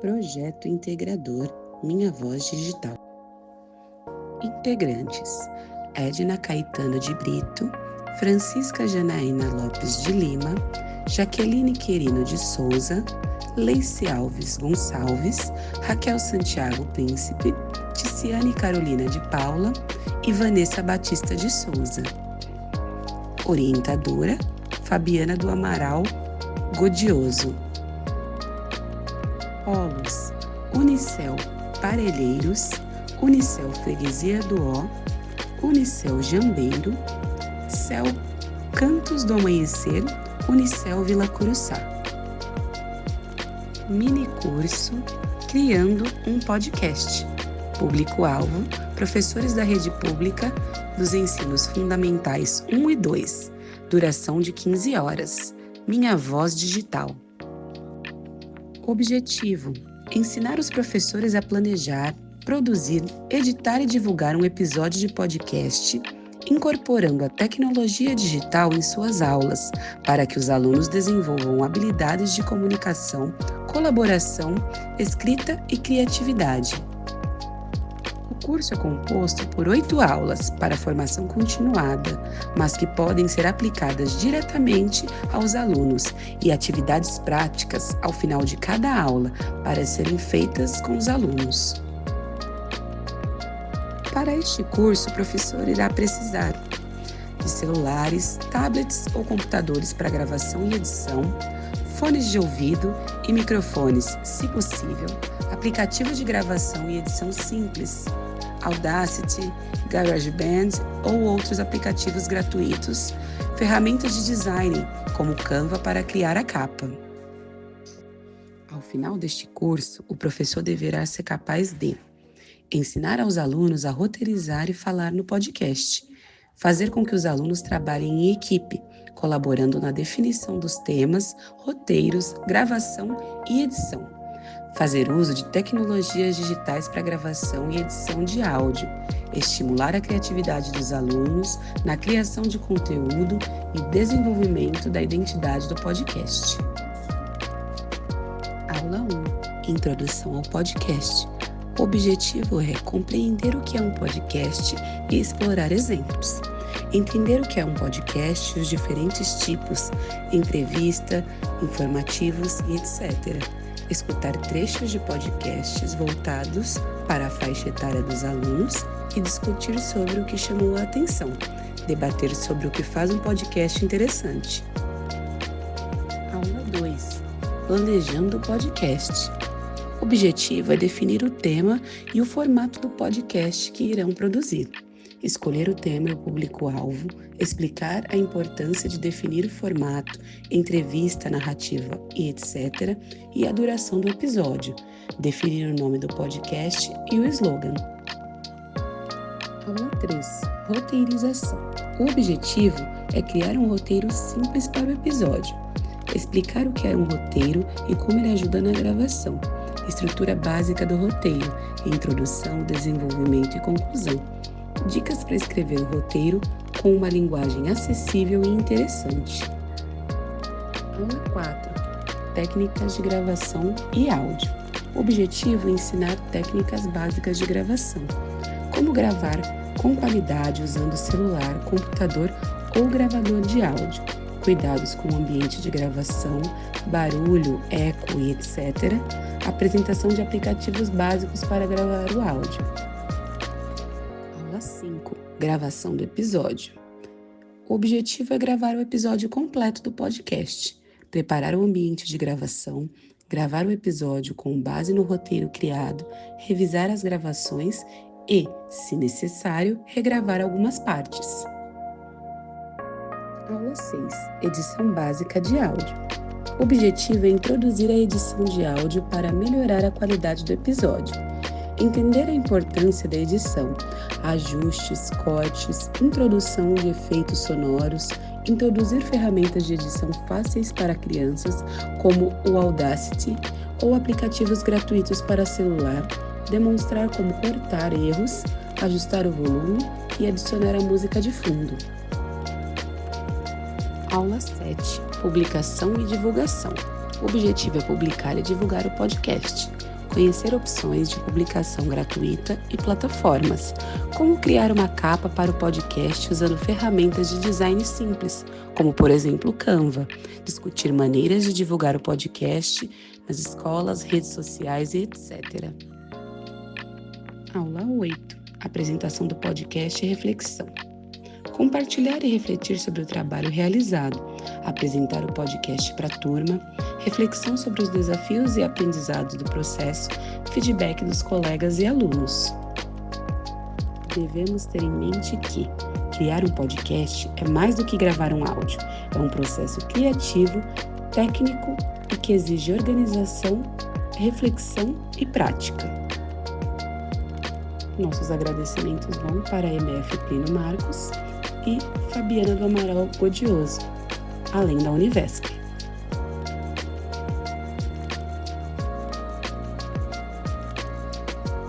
Projeto Integrador Minha Voz Digital. Integrantes: Edna Caetano de Brito, Francisca Janaína Lopes de Lima, Jaqueline Querino de Souza, Leice Alves Gonçalves, Raquel Santiago Príncipe, Ticiane Carolina de Paula e Vanessa Batista de Souza. Orientadora: Fabiana do Amaral Godioso. Polos: Unicel Parelheiros, Unicel Freguesia do Ó, Unicel Jambeiro, Cel Cantos do Amanhecer, Unicel Vila Curuçá. Mini curso Criando um Podcast. Público-alvo: professores da rede pública dos ensinos fundamentais 1 e 2. Duração de 15 horas. Minha Voz Digital. Objetivo: ensinar os professores a planejar, produzir, editar e divulgar um episódio de podcast, incorporando a tecnologia digital em suas aulas, para que os alunos desenvolvam habilidades de comunicação, colaboração, escrita e criatividade. O curso é composto por 8 aulas para formação continuada, mas que podem ser aplicadas diretamente aos alunos, e atividades práticas ao final de cada aula para serem feitas com os alunos. Para este curso, o professor irá precisar de celulares, tablets ou computadores para gravação e edição, fones de ouvido e microfones, se possível, aplicativo de gravação e edição simples, Audacity, GarageBand ou outros aplicativos gratuitos, ferramentas de design, como Canva para criar a capa. Ao final deste curso, o professor deverá ser capaz de ensinar aos alunos a roteirizar e falar no podcast, fazer com que os alunos trabalhem em equipe, colaborando na definição dos temas, roteiros, gravação e edição. Fazer uso de tecnologias digitais para gravação e edição de áudio, estimular a criatividade dos alunos na criação de conteúdo e desenvolvimento da identidade do podcast. Aula 1. Introdução ao podcast. O objetivo é compreender o que é um podcast e explorar exemplos. Entender o que é um podcast, os diferentes tipos, entrevista, informativos e etc. Escutar trechos de podcasts voltados para a faixa etária dos alunos e discutir sobre o que chamou a atenção. Debater sobre o que faz um podcast interessante. Aula 2. Planejando o podcast. O objetivo é definir o tema e o formato do podcast que irão produzir. Escolher o tema e o público-alvo, explicar a importância de definir o formato, entrevista, narrativa e etc., e a duração do episódio, definir o nome do podcast e o slogan. Aula 3. Roteirização. O objetivo é criar um roteiro simples para o episódio, explicar o que é um roteiro e como ele ajuda na gravação, estrutura básica do roteiro, introdução, desenvolvimento e conclusão. Dicas para escrever o roteiro com uma linguagem acessível e interessante. Aula 4. Técnicas de gravação e áudio. O objetivo é ensinar técnicas básicas de gravação. Como gravar com qualidade usando celular, computador ou gravador de áudio. Cuidados com o ambiente de gravação, barulho, eco e etc. Apresentação de aplicativos básicos para gravar o áudio. Aula 5. Gravação do episódio. O objetivo é gravar o episódio completo do podcast, preparar o ambiente de gravação, gravar o episódio com base no roteiro criado, revisar as gravações e, se necessário, regravar algumas partes. Aula 6. Edição básica de áudio. O objetivo é introduzir a edição de áudio para melhorar a qualidade do episódio. Entender a importância da edição, ajustes, cortes, introdução de efeitos sonoros, introduzir ferramentas de edição fáceis para crianças, como o Audacity, ou aplicativos gratuitos para celular, demonstrar como cortar erros, ajustar o volume e adicionar a música de fundo. Aula 7. Publicação e divulgação. O objetivo é publicar e divulgar o podcast. conhecer opções de publicação gratuita e plataformas, como criar uma capa para o podcast usando ferramentas de design simples, como por exemplo o Canva, discutir maneiras de divulgar o podcast nas escolas, redes sociais e etc. Aula 8. Apresentação do podcast e reflexão. Compartilhar e refletir sobre o trabalho realizado, apresentar o podcast para a turma, reflexão sobre os desafios e aprendizados do processo, feedback dos colegas e alunos. Devemos ter em mente que criar um podcast é mais do que gravar um áudio, é um processo criativo, técnico e que exige organização, reflexão e prática. Nossos agradecimentos vão para a MF Plínio Marcos e Fabiana do Amaral Godioso, além da Univesp.